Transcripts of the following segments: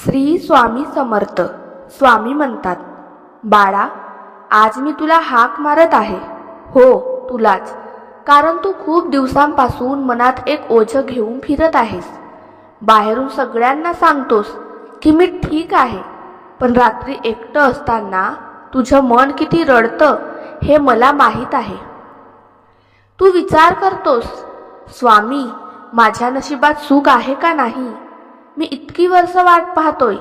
श्री स्वामी समर्थ स्वामी म्हणतात, बाळा, आज मी तुला हाक मारत आहे. हो, तुलाच. कारण तू खूप दिवसांपासून मनात एक ओझं घेऊन फिरत आहेस. बाहेरून सगळ्यांना सांगतोस की मी ठीक आहे, पण रात्री एकटं असताना तुझं मन किती रडतं हे मला माहीत आहे. तू विचार करतोस, स्वामी, माझ्या नशिबात सुख आहे का नाही? मी इतकी वर्ष वाट पाहतोय.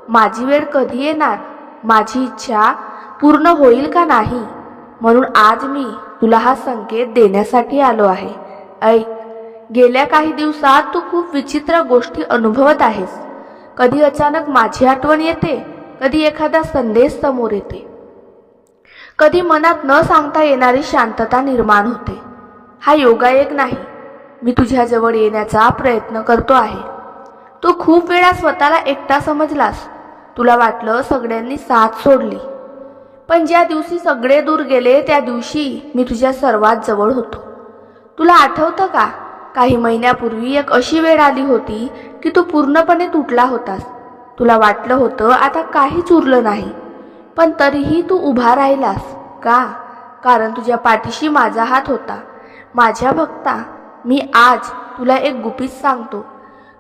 माझी वेळ कधी येणार? माझी इच्छा पूर्ण होईल का नाही? म्हणून आज मी तुला हा संकेत देण्यासाठी आलो आहे. ऐक, गेल्या काही दिवसात तू खूप विचित्र गोष्टी अनुभवत आहेस. कधी अचानक माझी आठवण येते, कधी एखादा संदेश समोर येते, कधी मनात न सांगता येणारी शांतता निर्माण होते. हा योगायोग नाही. मी तुझ्याजवळ येण्याचा प्रयत्न करतो आहे. तू खूप वेळा स्वतःला एकटा समजलास. तुला वाटलं सगळ्यांनी साथ सोडली. पण ज्या दिवशी सगळे दूर गेले त्या दिवशी मी तुझ्या सर्वात जवळ होतो. तुला आठवतं का? काही महिन्यापूर्वी एक अशी वेळ आली होती की तू पूर्णपणे तुटला होतास. तुला वाटलं होतं आता काहीच उरलं नाही. पण तरीही तू उभा राहिलास. का? कारण तुझ्या पाठीशी माझा हात होता. माझ्या भक्ता, मी आज तुला एक गुपित सांगतो.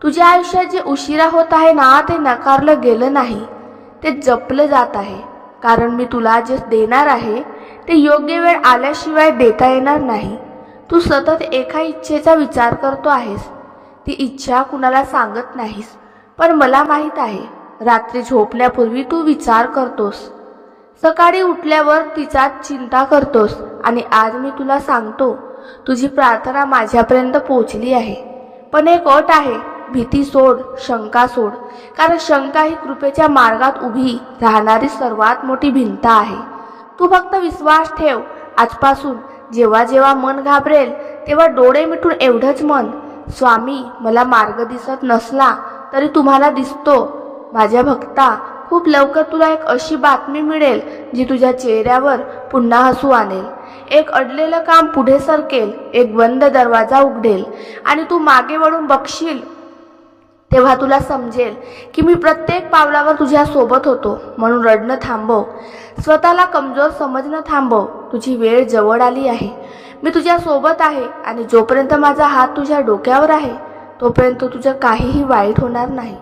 तुझ्या आयुष्यात जे उशिरा होत आहे ना, ते नकारलं गेलं नाही, ते जपलं जात आहे. कारण मी तुला जे देणार आहे ते योग्य वेळ आल्याशिवाय देता येणार नाही. तू सतत एका इच्छेचा विचार करतो आहेस. ती इच्छा कुणाला सांगत नाहीस, पण मला माहीत आहे. रात्री झोपण्यापूर्वी तू विचार करतोस, सकाळी उठल्यावर तिचाच चिंता करतोस. आणि आज मी तुला सांगतो, तुझी प्रार्थना माझ्यापर्यंत पोहोचली आहे. पण एक अट आहे, भीती सोड, शंका सोड. कारण शंका ही कृपेच्या मार्गात उभी राहणारी सर्वात मोठी भिंत आहे. तू फक्त विश्वास ठेव. आजपासून जेव्हा जेव्हा मन घाबरेल तेव्हा डोळे मिटून एवढंच म्हण, स्वामी, मला मार्ग दिसत नसला तरी तुम्हाला दिसतो. माझ्या भक्ता, खूप लवकर तुला एक अशी बातमी मिळेल जी तुझ्या चेहऱ्यावर पुन्हा हसू आणेल. एक अडलेलं काम पुढे सरकेल, एक बंद दरवाजा उघडेल आणि तू मागे वळून बघशील तेव्हा तुला समजेल की मी प्रत्येक पावलावर तुझ्या सोबत होतो. म्हणून रडणं थांबव, स्वतःला कमजोर समजणं थांबव. तुझी वेळ जवळ आली आहे. मी तुझ्या सोबत आहे आणि जोपर्यंत माझा हात तुझ्या डोक्यावर आहे तोपर्यंत तुझं काहीही वाईट होणार नाही.